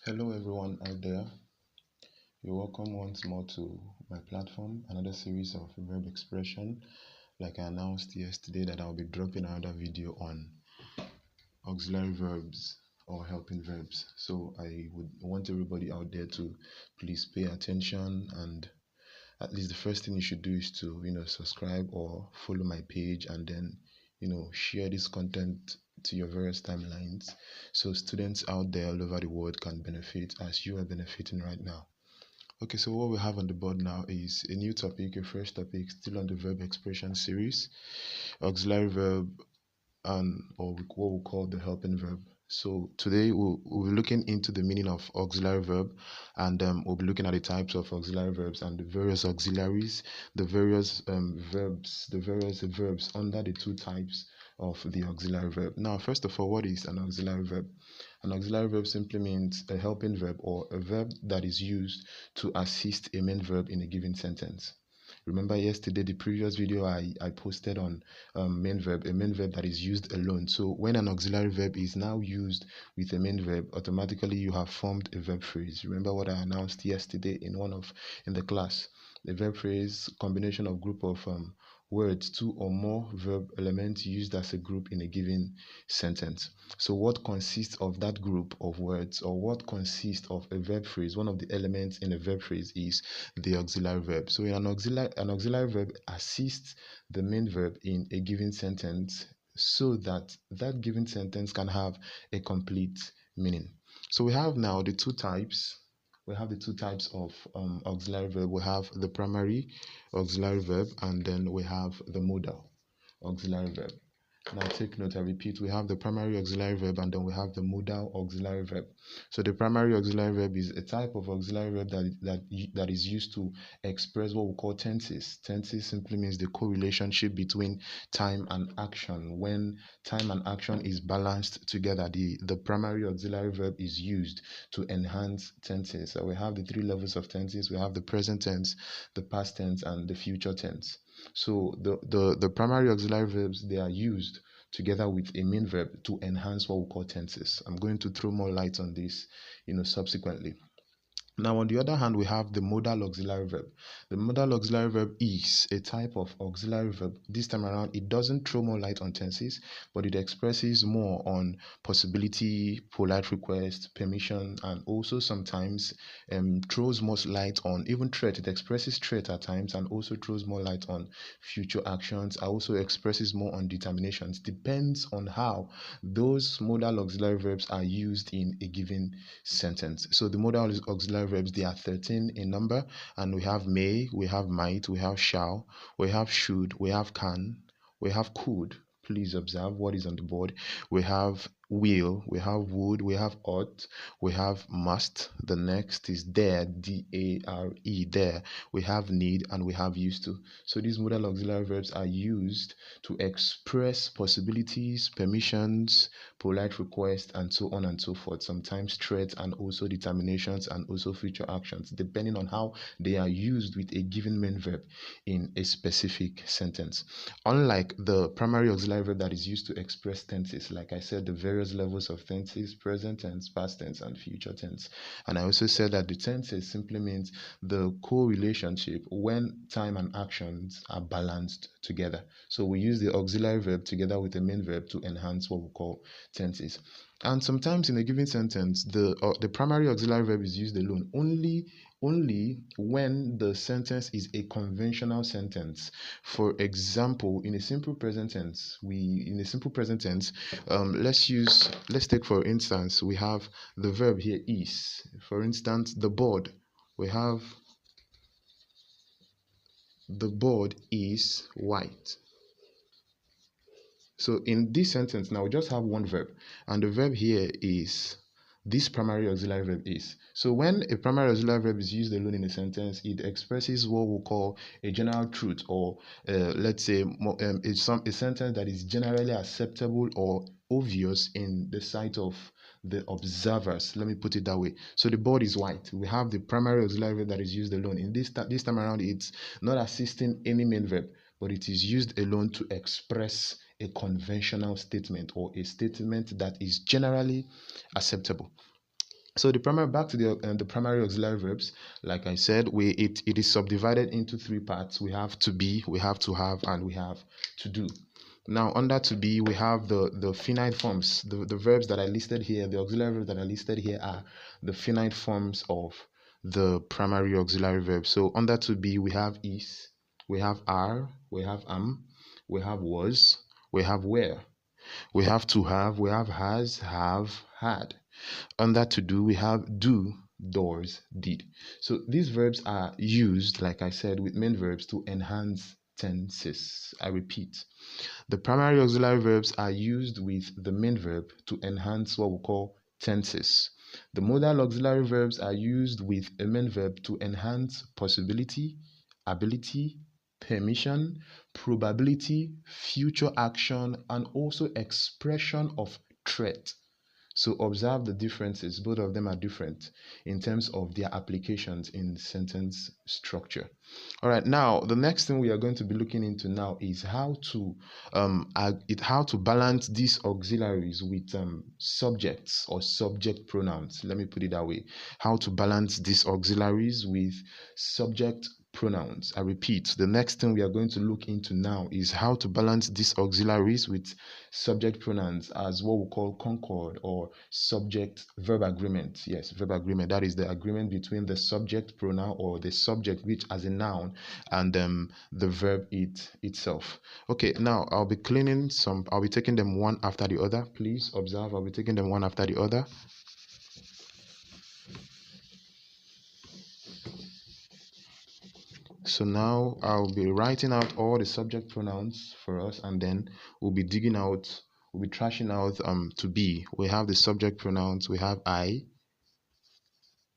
Hello everyone out there. You're welcome once more to my platform, another series of verb expression. Like I announced yesterday that I'll be dropping another video on auxiliary verbs or helping verbs. So I would want everybody out there to please pay attention, and at least the first thing you should do is to subscribe or follow my page, and then share this content to your various timelines so students out there all over the world can benefit as you are benefiting right now. Okay, so what we have on the board now is a new topic, a fresh topic, still on the verb expression series, auxiliary verb, and or what we call the helping verb. So today we'll be looking into the meaning of auxiliary verb, and we'll be looking at the types of auxiliary verbs and the various auxiliaries, the various verbs under the two types of the auxiliary verb. Now, first of all, what is an auxiliary verb? An auxiliary verb simply means a helping verb or a verb that is used to assist a main verb in a given sentence. Remember yesterday, the previous video I posted on a main verb that is used alone. So when an auxiliary verb is now used with a main verb, automatically you have formed a verb phrase. Remember what I announced yesterday in the class. The verb phrase, combination of group of words, two or more verb elements used as a group in a given sentence. So what consists of that group of words, or what consists of a verb phrase? One of the elements in a verb phrase is the auxiliary verb. So an auxiliary verb assists the main verb in a given sentence so that that given sentence can have a complete meaning. So we have now the two types. We have the two types of auxiliary verb. We have the primary auxiliary verb, and then we have the modal auxiliary verb. Now take note, I repeat, we have the primary auxiliary verb and then we have the modal auxiliary verb. So the primary auxiliary verb is a type of auxiliary verb that is used to express what we call tenses. Tenses simply means the correlationship between time and action. When time and action is balanced together, the primary auxiliary verb is used to enhance tenses. So we have the three levels of tenses. We have the present tense, the past tense, and the future tense. So the primary auxiliary verbs, they are used together with a main verb to enhance what we call tenses. I'm going to throw more light on this, subsequently. Now, on the other hand, we have the modal auxiliary verb. The modal auxiliary verb is a type of auxiliary verb. This time around, it doesn't throw more light on tenses, but it expresses more on possibility, polite request, permission, and also sometimes throws more light on even threat. It expresses threat at times and also throws more light on future actions. Also expresses more on determinations. Depends on how those modal auxiliary verbs are used in a given sentence. So the modal auxiliary verbs, they are 13 in number, and we have may, we have might, we have shall, we have should, we have can, we have could. Please observe what is on the board. We have will, we have would, we have ought, we have must. The next is dare, D-A-R-E, dare. We have need, and we have used to. So these modal auxiliary verbs are used to express possibilities, permissions, polite requests, and so on and so forth. Sometimes threats and also determinations and also future actions, depending on how they are used with a given main verb in a specific sentence. Unlike the primary auxiliary verb that is used to express tenses, like I said, the various levels of tenses: present tense, past tense, and future tense. And I also said that the tenses simply means the co-relationship when time and actions are balanced together. So we use the auxiliary verb together with the main verb to enhance what we call tenses. And sometimes in a given sentence, the primary auxiliary verb is used alone only when the sentence is a conventional sentence. For example, in a simple present tense, let's take for instance, we have the verb here is. For instance, the board. We have the board is white. So in this sentence now, we just have one verb, and the verb here is this primary auxiliary verb is. So when a primary auxiliary verb is used alone in a sentence, it expresses what we call a general truth, or let's say a sentence that is generally acceptable or obvious in the sight of the observers. Let me put it that way. So the board is white. We have the primary auxiliary verb that is used alone. In this time around, it's not assisting any main verb, but it is used alone to express a conventional statement or a statement that is generally acceptable. So the primary, back to the primary auxiliary verbs, like I said, it is subdivided into three parts. We have to be, we have to have, and we have to do. Now under to be, we have the finite forms. The verbs that I listed here, the auxiliary verbs that I listed here are the finite forms of the primary auxiliary verb. So under to be, we have is, we have are, we have am, we have was, we have were, we have to have, we have has, have, had. Under to do, we have do, doors, did. So these verbs are used, like I said, with main verbs to enhance tenses. I repeat, the primary auxiliary verbs are used with the main verb to enhance what we call tenses. The modal auxiliary verbs are used with a main verb to enhance possibility, ability, permission, probability, future action, and also expression of threat. So observe the differences. Both of them are different in terms of their applications in sentence structure. All right, now the next thing we are going to be looking into now is how to balance these auxiliaries with subjects or subject pronouns. Let me put it that way. How to balance these auxiliaries with subject pronouns. I repeat, the next thing we are going to look into now is how to balance these auxiliaries with subject pronouns as what we call concord or subject verb agreement. Yes, verb agreement. That is the agreement between the subject pronoun or the subject, which as a noun, and the verb itself. Okay, now I'll be taking them one after the other. Please observe, I'll be taking them one after the other. So now I'll be writing out all the subject pronouns for us, and then we'll be trashing out to be. We have the subject pronouns, we have I,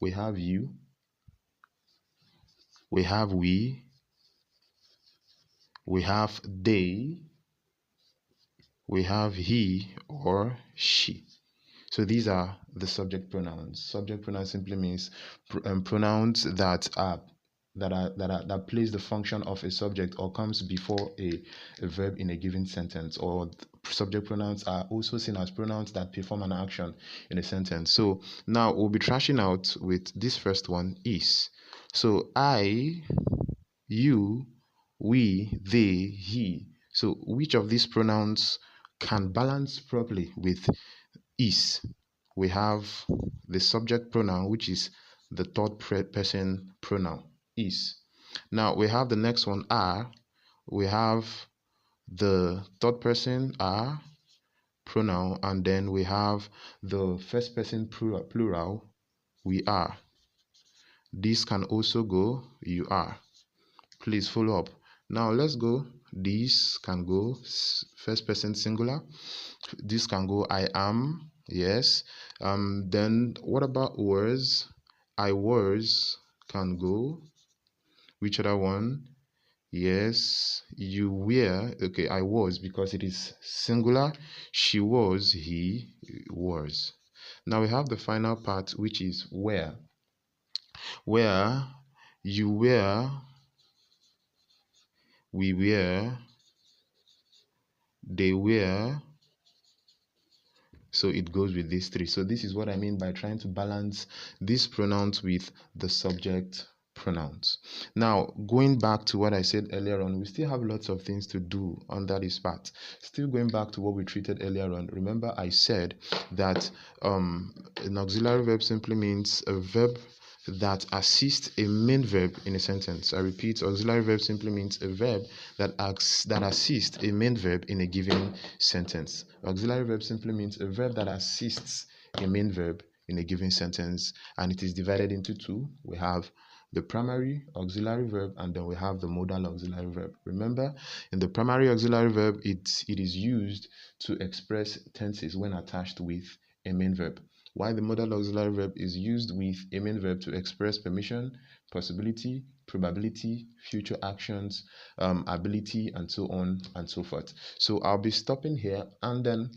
we have you, we have we have they, we have he or she. So these are the subject pronouns. Subject pronouns simply means pronouns that plays the function of a subject or comes before a verb in a given sentence. Or subject pronouns are also seen as pronouns that perform an action in a sentence. So now we'll be trashing out with this first one, is. So I, you, we, they, he. So which of these pronouns can balance properly with is? We have the subject pronoun, which is the third person pronoun, is. Now we have the next one, are. We have the third person are pronoun, and then we have the first person plural, we are. This can also go, you are. Please follow up. Now let's go. This can go first person singular. This can go I am. Yes. Then what about was? I was can go. Which other one? Yes. You were. Okay, I was because it is singular. She was. He was. Now we have the final part, which is where. Where you were, we were, they were. So it goes with these three. So this is what I mean by trying to balance these pronouns with the subject pronouns. Now, going back to what I said earlier on, we still have lots of things to do under this part. Still going back to what we treated earlier on, remember I said that an auxiliary verb simply means a verb that assists a main verb in a sentence. I repeat, auxiliary verb simply means a verb that assists a main verb in a given sentence. Auxiliary verb simply means a verb that assists a main verb in a given sentence, and it is divided into two. We have the primary auxiliary verb, and then we have the modal auxiliary verb. Remember, in the primary auxiliary verb, it is used to express tenses when attached with a main verb, while the modal auxiliary verb is used with a main verb to express permission, possibility, probability, future actions, ability, and so on and so forth. So I'll be stopping here, and then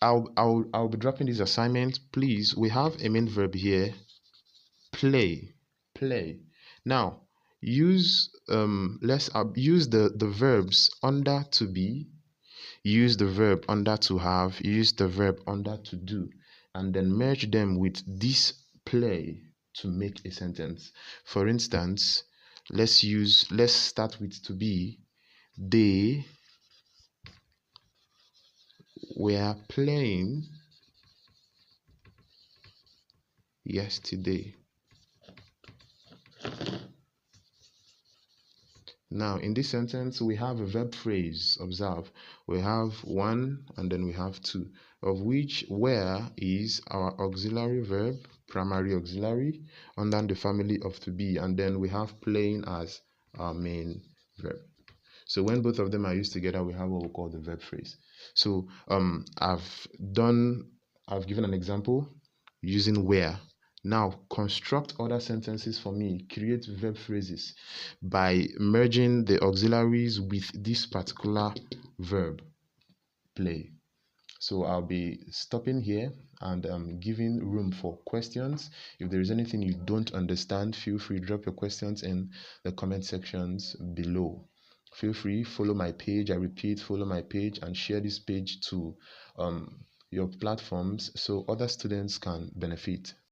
I'll be dropping this assignment. Please, we have a main verb here, play. Now use let's use the verbs under to be, use the verb under to have, use the verb under to do, and then merge them with this play to make a sentence. For instance, let's start with to be. They were playing yesterday. Now, in this sentence, we have a verb phrase. Observe, we have one and then we have two, of which were is our auxiliary verb, primary auxiliary, under the family of to be, and then we have playing as our main verb. So when both of them are used together, we have what we call the verb phrase. So I've given an example using where. Now construct other sentences for me. Create verb phrases by merging the auxiliaries with this particular verb, play. So I'll be stopping here and giving room for questions. If there is anything you don't understand, feel free to drop your questions in the comment sections below. Feel free, follow my page. I repeat, follow my page and share this page to your platforms so other students can benefit.